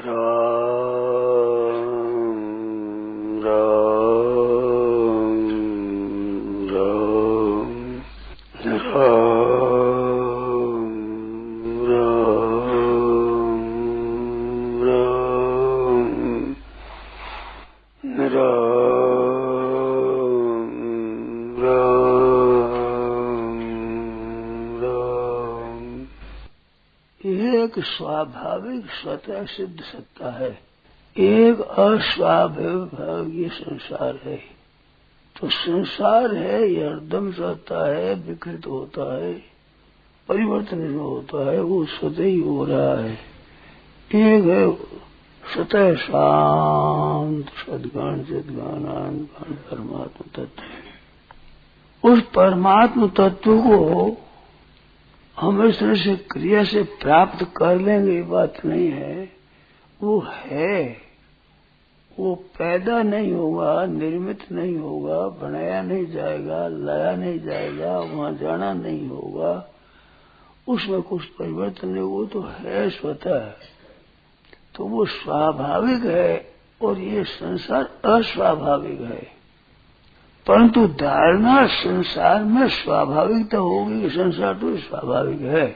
राम राम राम राम राम राम राम। एक स्वाभाविक स्वतः सिद्ध सत्ता है, एक अस्वाभाविक संसार है। तो संसार है ये हरदम रहता है, विकृत होता है, परिवर्तन जो होता है वो स्वतः ही हो रहा है। एक है स्वतः शांत सद्गण चिद्गण आनंद परमात्मा तत्व। उस परमात्मा तत्व को हम इस तरह से क्रिया से प्राप्त कर लेंगे ये बात नहीं है। वो है, वो पैदा नहीं होगा, निर्मित नहीं होगा, बनाया नहीं जाएगा, लाया नहीं जाएगा, वहां जाना नहीं होगा, उसमें कुछ परिवर्तन नहीं, वो तो है स्वतः। तो वो स्वाभाविक है और ये संसार अस्वाभाविक है। परंतु धारणा संसार में स्वाभाविकता होगी कि संसार तो स्वाभाविक है।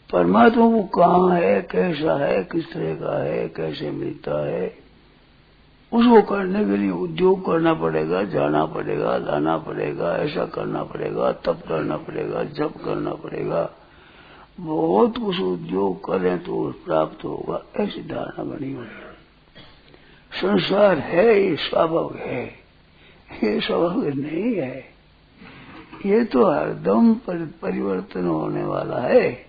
परमात्मा वो कहाँ है, कैसा है, किस तरह का है, कैसे मिलता है, उसको करने के लिए उद्योग करना पड़ेगा, जाना पड़ेगा, लाना पड़ेगा, ऐसा करना पड़ेगा, तप करना पड़ेगा, जप करना पड़ेगा, बहुत कुछ उद्योग करें तो प्राप्त होगा, ऐसी धारणा बनी हुई है। संसार है ये स्वाभाविक है, ये स्वाभाविक नहीं है। ये तो हरदम परिवर्तन होने वाला है,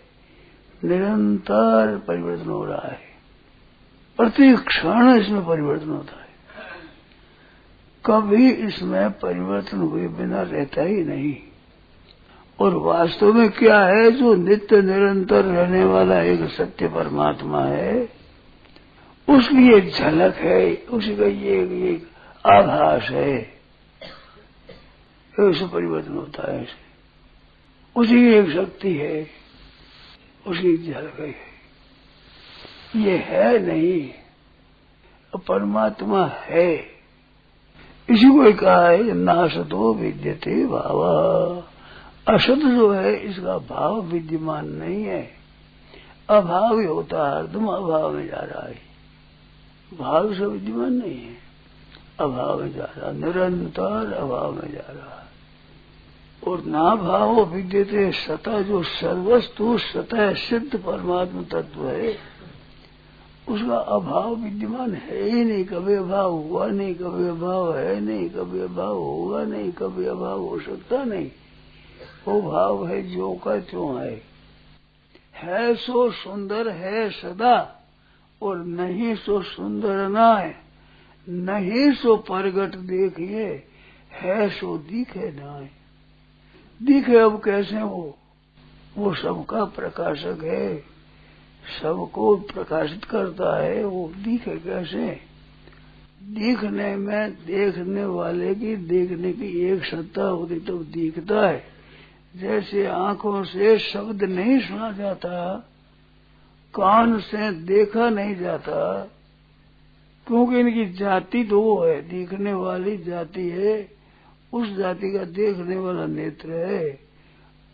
निरंतर परिवर्तन हो रहा है, प्रति क्षण इसमें परिवर्तन होता है। कभी इसमें परिवर्तन हुए बिना रहता ही नहीं। और वास्तव में क्या है, जो नित्य निरंतर रहने वाला एक सत्य परमात्मा है, उसकी एक झलक है, उसी का ये आभास है, ऐसे परिवर्तन होता है। उसी की एक शक्ति है, उसकी एक झलक है। ये है नहीं, परमात्मा है। इसी को कहा है नासतो विद्यते भावा। असत जो है इसका भाव विद्यमान नहीं है, अभाव ही होता है, हरदम अभाव में जा रहा है। भाव से विद्यमान नहीं है, अभाव में जा रहा, निरंतर अभाव में जा रहा है। और ना भाव विद्यते सता, जो सर्वस्तु सतः सिद्ध परमात्मा तत्व है, उसका अभाव विद्यमान है ही नहीं। कभी अभाव हुआ नहीं, कभी अभाव है नहीं, कभी अभाव होगा नहीं, कभी अभाव हो सकता नहीं। वो भाव है जो का त्यों है सो सुंदर है सदा, और नहीं सो सुंदर ना है, नहीं सो प्रगट देखिए, है सो दिखे ना है। दिखे अब कैसे वो सबका प्रकाशक है, सबको प्रकाशित करता है, वो दिखे कैसे? दिखने में देखने वाले की देखने की एक सत्ता होती तो दिखता है। जैसे आंखों से शब्द नहीं सुना जाता, कान से देखा नहीं जाता, क्योंकि इनकी जाति दो है। दिखने वाली जाति है, उस जाति का देखने वाला नेत्र है।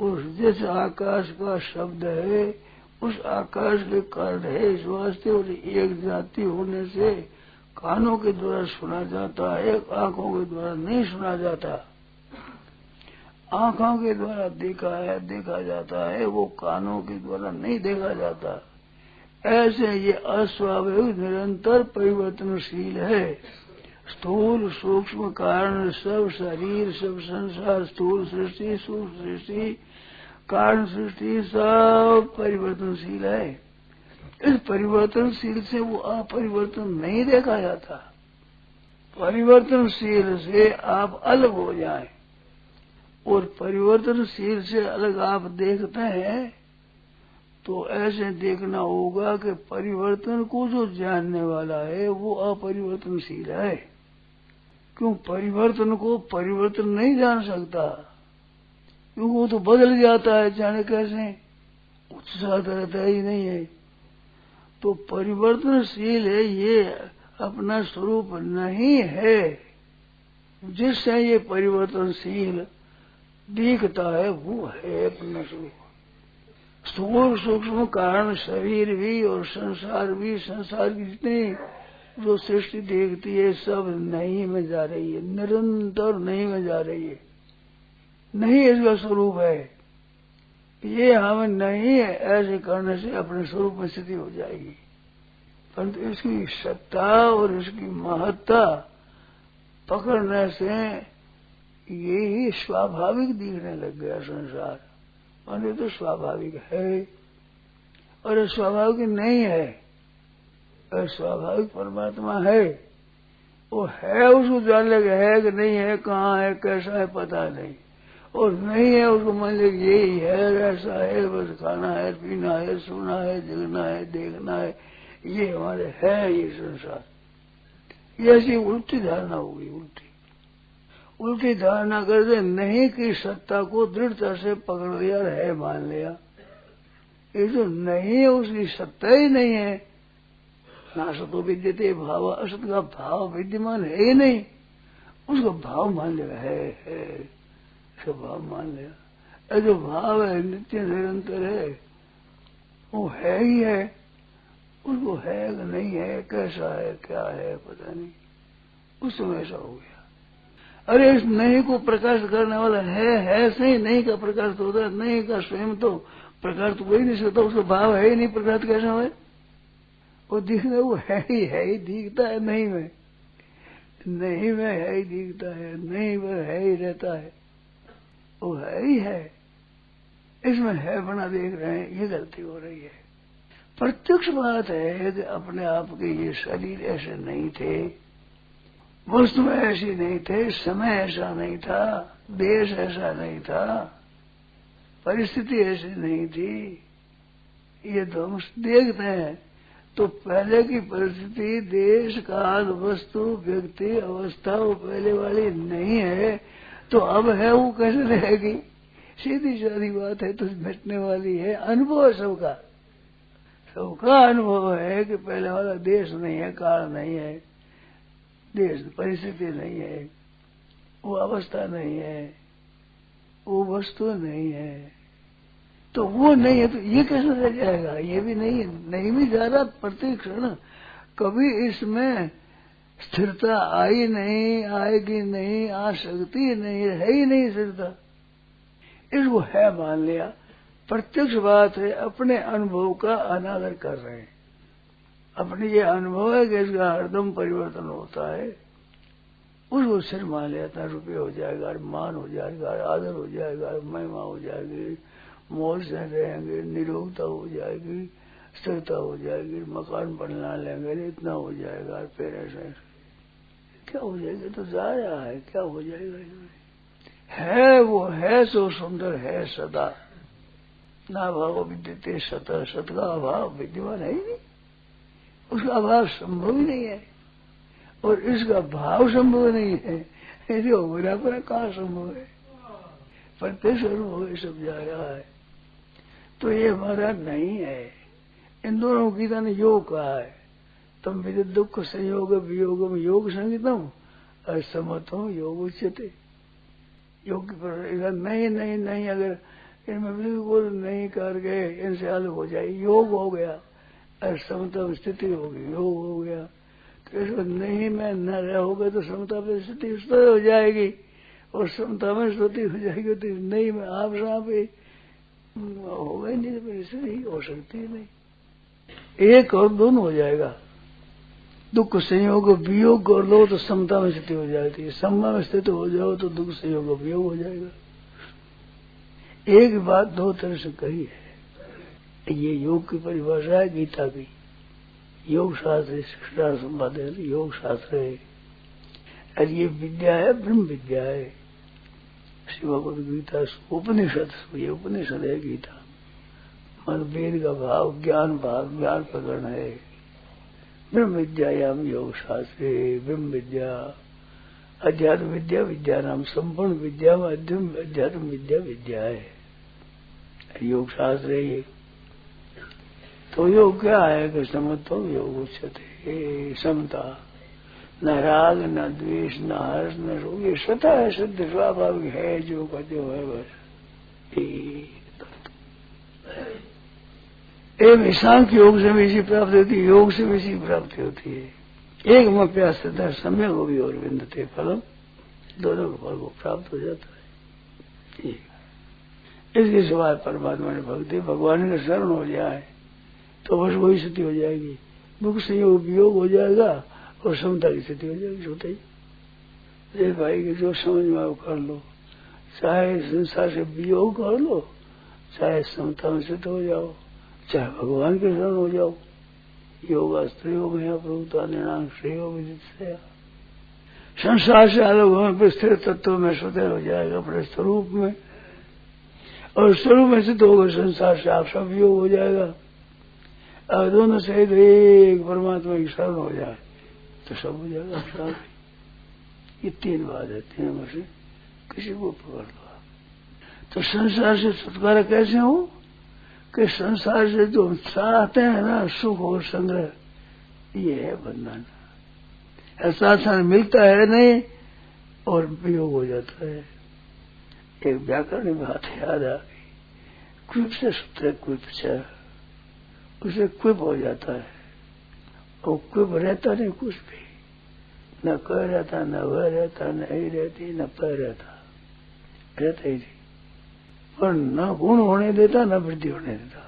उस जैसे आकाश का शब्द है, उस आकाश के कारण है। इस वास्ते और एक जाति होने से कानों के द्वारा सुना जाता है, आंखों के द्वारा नहीं सुना जाता। आंखों के द्वारा देखा जाता है, वो कानों के द्वारा नहीं देखा जाता। ऐसे ये अस्वाभाविक निरंतर परिवर्तनशील है। स्थूल सूक्ष्म कारण सब शरीर, सब संसार, स्थूल सृष्टि, सूक्ष्म सृष्टि, कारण सृष्टि सब परिवर्तनशील है। इस परिवर्तनशील से वो अपरिवर्तन नहीं देखा जाता। परिवर्तनशील से आप अलग हो जाएं, और परिवर्तनशील से अलग आप देखते हैं तो ऐसे देखना होगा कि परिवर्तन को जो जानने वाला है वो अपरिवर्तनशील है। क्यों? परिवर्तन को परिवर्तन नहीं जान सकता, क्योंकि वो तो बदल जाता है, जाने कैसे, उत्साह रहता ही नहीं है। तो परिवर्तनशील है, ये अपना स्वरूप नहीं है। जिससे ये परिवर्तनशील दिखता है वो है अपना स्वरूप। स्थूल सूक्ष्म कारण शरीर भी और संसार भी, संसार की जितनी जो सृष्टि देखती है सब नहीं में जा रही है, निरंतर नहीं में जा रही है। नहीं इसका स्वरूप है, ये हमें नहीं है, ऐसे करने से अपने स्वरूप में स्थिति हो जाएगी। परंतु इसकी सत्ता और इसकी महत्ता पकड़ने से ये ही स्वाभाविक दिखने लग गया संसार। और ये तो स्वाभाविक है और ये स्वाभाविक नहीं है। और स्वाभाविक परमात्मा है, वो है, उसको जान लगे है कि नहीं है, कहाँ है, कैसा है, पता नहीं। और नहीं है उसको मान ले यही है, ऐसा है, बस खाना है, पीना है, सोना है, जगना है, देखना है, ये हमारे है ये संसार। ये ऐसी उल्टी धारणा होगी, उल्टी धारणा करते नहीं की सत्ता को दृढ़ता से पकड़ लिया और है मान लिया। ये जो नहीं है उसकी सत्ता ही नहीं है। नासतो विद्यते भाव, असत का भाव विद्यमान है ही नहीं, उसका भाव मान लिया है, उसका भाव मान लिया। ये जो भाव है नित्य निरंतर है, वो है ही है, उसको है कि नहीं है, कैसा है, क्या है, पता नहीं। उस समय ऐसा हो गया। अरे इस नहीं को प्रकाश करने वाला है सही, नहीं का प्रकाश तो होता है, नहीं का स्वयं तो प्रकाश तो कोई नहीं सकता, उसका भाव है ही नहीं, प्रकाश कैसे हो? वो दिखने वो है ही दिखता है नहीं में, नहीं में है ही दिखता है, नहीं में है ही रहता है, वो है ही है। इसमें है बना देख रहे हैं, ये गलती हो रही है। प्रत्यक्ष बात है कि अपने आप के ये शरीर ऐसे नहीं थे, वस्तु ऐसी नहीं थे, समय ऐसा नहीं था, देश ऐसा नहीं था, परिस्थिति ऐसी नहीं थी। ये तो हम देखते हैं तो पहले की परिस्थिति, देश, काल, वस्तु, व्यक्ति, अवस्था वो पहले वाली नहीं है, तो अब है वो कैसे रहेगी? सीधी सादी बात है, तो मिटने वाली है। अनुभव है सबका, सबका अनुभव है कि पहले वाला देश नहीं है, काल नहीं है, देश परिस्थिति नहीं है, वो अवस्था नहीं है, वो वस्तु नहीं है, तो वो नहीं है तो ये कैसे रह जाएगा? ये भी नहीं है, नहीं भी जा रहा प्रत्येक क्षण। कभी इसमें स्थिरता आई नहीं, आएगी नहीं, आ सकती नहीं, है ही नहीं स्थिरता। इसको है मान लिया, प्रत्यक्ष बात है, अपने अनुभव का अनादर कर रहे हैं। अपने ये अनुभव है कि इसका हरदम परिवर्तन होता है, उसको सिर मान लेता, रुपये हो जाएगा, मान हो जाएगा, आदर हो जाएगा, महिमा हो जाएगी, मौज से रहेंगे, निरोगता हो जाएगी, स्थिरता हो जाएगी, मकान बनना लेंगे, इतना हो जाएगा, फिर ऐसा क्या हो जाएगा? तो जा रहा है, क्या हो जाएगा? है वो है सो सुंदर है सदा, ना भाव विद्यते सत, सत का अभाव विद्यमान है ही नहीं, उसका अभाव संभव ही नहीं है, और इसका भाव संभव नहीं है। यदि होगा पर कहाँ संभव है? प्रत्यक्ष अनुभव ये सब जा रहा है, तो ये हमारा नहीं है। इन दोनों गीता ने योग कहा है, तम विद दुख संयोग वियोगम योग संगीतम असमतो योग उच्यते। योग की नहीं नहीं नहीं, अगर इनमें बिल्कुल नहीं कर गए, इनसे अलग हो जाए, योग हो गया, असमता स्थिति होगी, योग हो गया। तो इसको नहीं में न रहोगे तो समता में स्थिति उस तरह हो जाएगी, और समता में स्थिति हो जाएगी तो नहीं में आप साहब होगा ही नहीं, तो स्थिति हो सकती ही नहीं। एक और दोनों हो जाएगा, दुख संयोग वियोग कर लो तो समता में स्थिति हो जाती है, समता में स्थिति हो जाओ तो दुख संयोग वियोग हो जाएगा। एक बात दो तरह से कही है, ये योग की परिभाषा है गीता की। योग शास्त्र शिक्षा संवाद है, योग शास्त्र है, और ये विद्या है, ब्रह्म विद्या है। शिवभगवद गीता उपनिषद, ये उपनिषद है गीता, मन वेद का भाव, ज्ञान भाव, ज्ञान प्रकरण है। ब्रह्म विद्यायाम योग शास्त्रे, ब्रह्म विद्या अध्यात्म विद्या, विद्या नाम संपूर्ण विद्या में अध्यात्म विद्या विद्या है, योग शास्त्र है ये। तो योग क्या है कि समत्व योग उच्चते, समता, न राग न द्वेष न हर्ष न रोग, ये सता है, शुद्ध स्वाभाविक है, जो का जो है बस। एक सांख्य योग से भी इसी प्राप्ति होती है, योग से भी इसी प्राप्ति होती है। एक मप्यास समय को भी और विन्दते फलम, दोनों के फल को प्राप्त हो जाता है। इसके सिवाय परमात्मा ने भक्ति, भगवान का शरण हो जाए तो बस वही स्थिति हो जाएगी। मुख संयोग वियोग हो जाएगा और समता की स्थिति हो जाएगी। होता ही ये भाई कि जो समझ में आओ कर लो, चाहे संसार से वियोग कर लो, चाहे समता में स्थित हो जाओ, चाहे भगवान के शरण हो जाओ। योगास्त्र योग है प्रभुता निर्णाम श्रेयो विदित, संसार से अलग होने पर स्थिर तत्व में स्वतः हो जाएगा अपने स्वरूप में, और स्वरूप में सिद्ध होगा संसार से आप सब योग हो जाएगा। अब दोनों से एक परमात्मा की शरण हो जाए तो सब हो जाएगा सब। ये तीन बात है, तीन में से किसी को पकड़ लो। तो संसार से छुटकारा कैसे हो कि संसार से जो हम चाहते हैं ना सुख और संग्रह, ये है बंधन। ऐसा साथ मिलता है नहीं और वियोग हो जाता है। एक व्याकरण बात याद आ गई, क्विप से सूत्र क्विप से, उसे क्विप हो जाता है और क्विप रहता नहीं कुछ भी, न कह रहता, न वह रहता, न ही रहती, न पह रहता, रहता ही नहीं। और न गुण होने देता, न वृद्धि होने देता।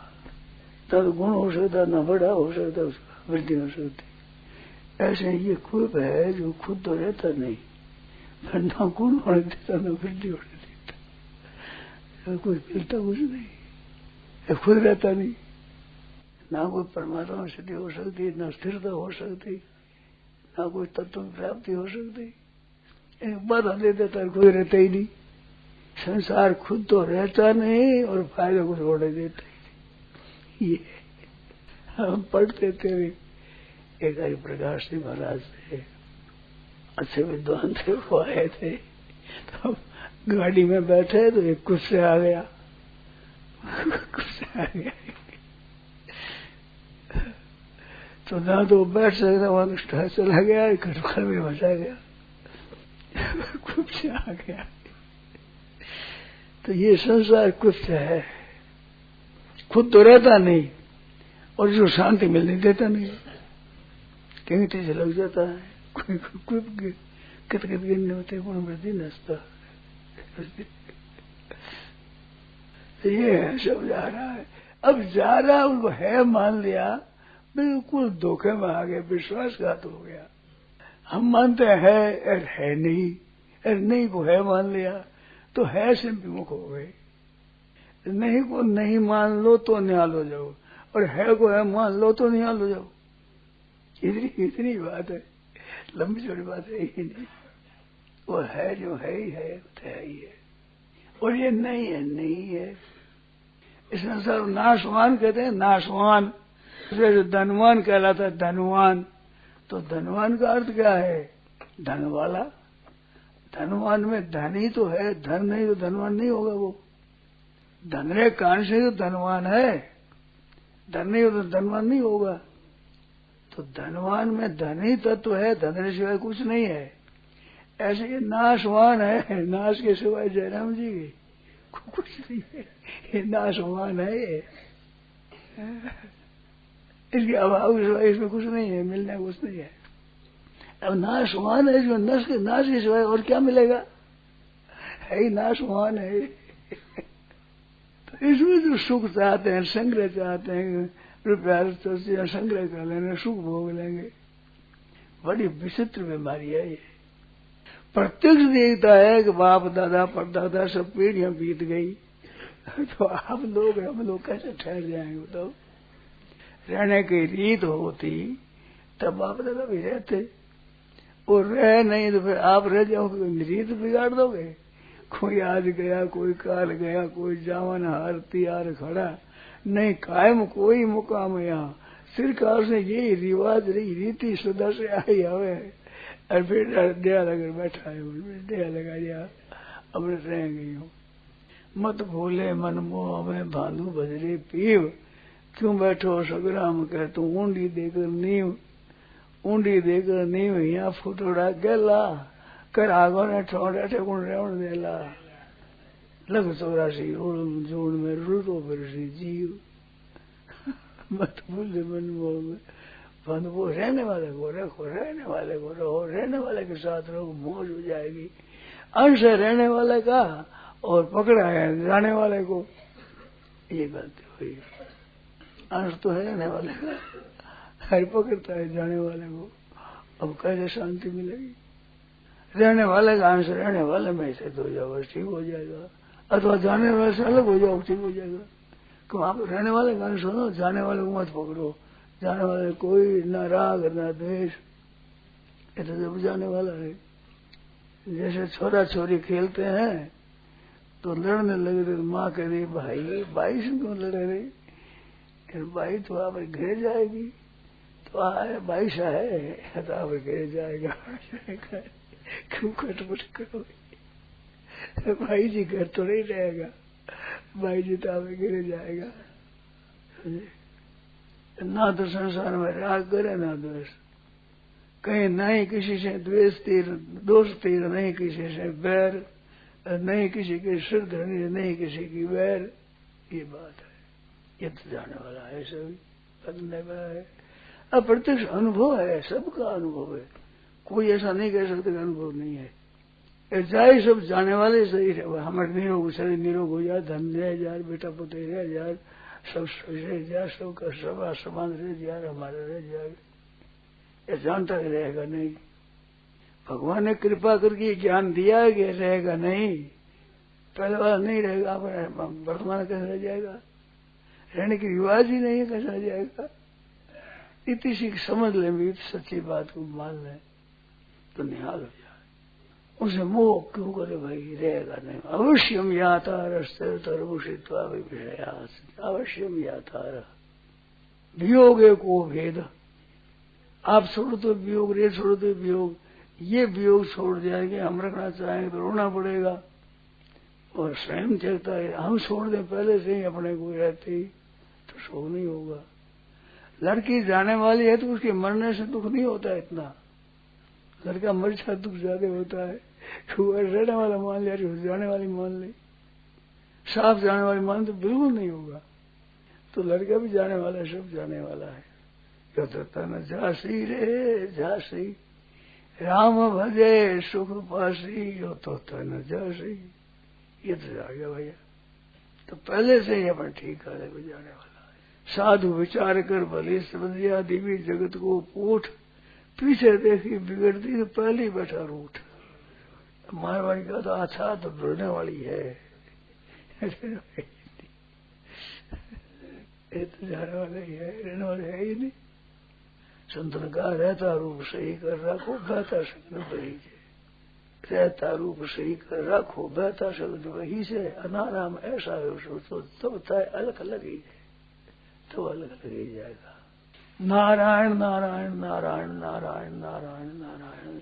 तब गुण हो सकता, न बड़ा हो सकता, उसका वृद्धि हो सकती। ऐसे ये क्विप है जो खुद तो रहता नहीं, पर न गुण होने देता, न वृद्धि होने देता, कोई मिलता कुछ नहीं, खुद रहता नहीं। ना कोई परमात्मा स्थिति हो सकती, न स्थिरता हो सकती, ना कोई तत्व की प्राप्ति हो सकती। एक बाधा दे देता, कोई रहता ही नहीं। संसार खुद तो रहता नहीं और फायदा कुछ होने देता ही नहीं। ये हम पढ़ते थे एक हरि प्रकाश जी महाराज थे, अच्छे विद्वान थे, वो आए थे तो गाड़ी में बैठे तो एक गुस्से आ गया, गुस्से आ गया तो ना तो बैठ सकता, वहां तो चला गया, घर में बचा गया, गुस्से आ गया। तो ये संसार कुछ है, खुद तो रहता नहीं और जो शांति मिलने देता नहीं, कहीं से लग जाता है। कोई कित गिनने होते गुण वृद्धि नचता। ये है सब जा रहा है, अब जा रहा उनको है मान लिया, बिल्कुल धोखे में आ गए, विश्वासघात हो गया। हम मानते हैं और है नहीं, और नहीं को है मान लिया तो है से विमुख हो गए। नहीं को नहीं मान लो तो निहाल हो जाओ, और है को है मान लो तो निहाल हो जाओ। इतनी बात है, लंबी चौड़ी बात है ही नहीं। वो है जो है ही है, तो है ही है, और ये नहीं है नहीं है। इस संसार नाशवान कहते हैं, नाशवान। जैसे धनवान कहलाता है धनवान, तो धनवान का अर्थ क्या है? धन वाला। धनवान में धन ही तो है, धन नहीं तो धनवान नहीं होगा। वो धन रे कारण से तो धनवान है, धन नहीं हो तो धनवान नहीं होगा। तो धनवान में धन ही तत्व है, धन के सिवाय कुछ नहीं है। ऐसे ये नाशवान है, नाश के सिवाय जयराम जी के कुछ नहीं है, ये नाशवान है। ये इसके अभाव के सिवाय इसमें कुछ नहीं है, मिलने कुछ नहीं है। अब नाशवान है जो नाश के सिवाय और क्या मिलेगा? है ही नाशवान है। तो इसमें जो सुख चाहते हैं, संग्रह चाहते हैं, रुपया तो संग्रह कर लेंगे, सुख भोग लेंगे, बड़ी विचित्र बीमारी है ये। प्रत्यक्ष देखता है कि बाप दादा परदादा सब पीढ़ियां बीत गई, तो आप लोग हम लोग कैसे ठहर जाएंगे? बताओ, रहने की रीत होती तब बाप दादा भी रहते, और रह नहीं तो फिर आप रह जाओगे, रीत बिगाड़ दोगे। कोई आज गया, कोई काल गया, कोई जावन हार तियार खड़ा, नहीं कायम कोई मुकाम यहाँ। सरकार से यही रिवाज रही, रीति सदा से आई हवे, और फिर डेरा लगा बैठा है, डेरा लगा दिया, अब रह गई हूँ। मत भूले मन मोह में भांधू बजरे पीव, क्यों बैठो सगराम कह तू ऊंडी देकर नींव यहाँ फुटोड़ा गेला कर आगो ने ठोड़ा ठेकुण रेवण देला लग 84 रोड़ जोड़ में रुड़ो बरसी जीव मत भूले मन मोह में बंद वो रहने वाले को रखो, रहने वाले को रहो, रहने वाले के साथ रहो, मौज हो जाएगी। अंश है रहने वाले का और पकड़ा है जाने वाले को, ये गलती हुई। अंश तो है रहने वाले का, हर पकड़ता है जाने वाले को। अब कैसे शांति मिलेगी? रहने वाले का अंश रहने वाले में से तो जाओ ठीक हो जाएगा, अथवा जाने वाले से अलग हो जाओ ठीक हो जाएगा। क्यों आप रहने वाले का अंश हो, जाने वाले को मत पकड़ो। जाने वाले कोई ना राग ना द्वेष, ये तो जब जाने वाला है। जैसे छोरा छोरी खेलते हैं तो लड़ने लगे तो माँ कह रही भाई से क्यों लड़े रही? भाई तो आप घर जाएगी तो आए भाई सा है तो आप घर जाएगा क्यों खटपट करोगे? भाई जी घर तो नहीं रहेगा, भाई जी तो आप घर जाएगा। ना तो संसार में राग करे ना द्वेष, कहीं नहीं किसी से द्वेष तीर दोष तीर, नहीं किसी से बैर, नहीं किसी की सिर धरनी, नहीं किसी की वैर। ये बात है, ये तो जाने वाला है, सभी बदलने वाला है। अब प्रत्यक्ष अनुभव है, सबका अनुभव है, कोई ऐसा नहीं कह सकता कि अनुभव नहीं है। जाए सब जाने वाले सही है। हमारे निरोग शरीर निरोग हो जाए, धन रह जाए, बेटा पुत्र रह जाए, सब रह जाए, सबका सभा समान रह जाए, हमारे रह जाए, ये जानता ही रहेगा नहीं। भगवान ने कृपा करके ज्ञान दिया है कि रहेगा नहीं, पहले वाला नहीं रहेगा, वर्तमान कैसे रह जाएगा? रहने की रिवाज ही नहीं है, कैसे रह जाएगा? इतनी सी समझ ले भी, सच्ची बात को मान ले तो निहाल हो जाए। उसे मोह क्यों करे भाई? रहेगा नहीं। अवश्यम यातार स्थिरतर्षित्वा विषयास, अवश्यम यातार वियोगे को भेद। आप छोड़ो तो वियोग, रे छोड़ो तो वियोग, ये वियोग छोड़ जाएंगे, हम रखना चाहेंगे तो रोना पड़ेगा और स्वयं चलता है। हम छोड़ दें पहले से ही अपने को रहते ही तो शोक नहीं होगा। लड़की जाने वाली है तो उसके मरने से दुख नहीं होता इतना, लड़का मर जाए दुख ज्यादा होता है। रहने वाला मान लिया, जाने वाली मान ली, साफ जाने वाली मान तो बिल्कुल नहीं होगा। तो लड़का भी जाने वाला है, सब जाने वाला है। तो तन झांसी रे झांसी, राम भजे सुख पासी, यो तो तन झांसी। ये तो जा गया भैया, तो पहले से ही अपन ठीक कर जाने वाला है। साधु विचार कर भले समझिया, देवी जगत को पूठ, पीछे देखी बिगड़ती तो पहले ही बैठा रूठ। मारवाड़ी का तो अच्छा तो ढूंढने वाली है, ये तो जाने वाले ही है, रहने वाले है ही नहीं। संतन का रहता रूप सही कर रखो, बहता शब्द वही से, रहता रूप सही कर रखो, बहता शब्द वही से। अनाराम ऐसा है उसको तो चाहे अलग अलग ही है, तो अलग अलग ही जाएगा। नारायण नारायण नारायण नारायण नारायण नारायण।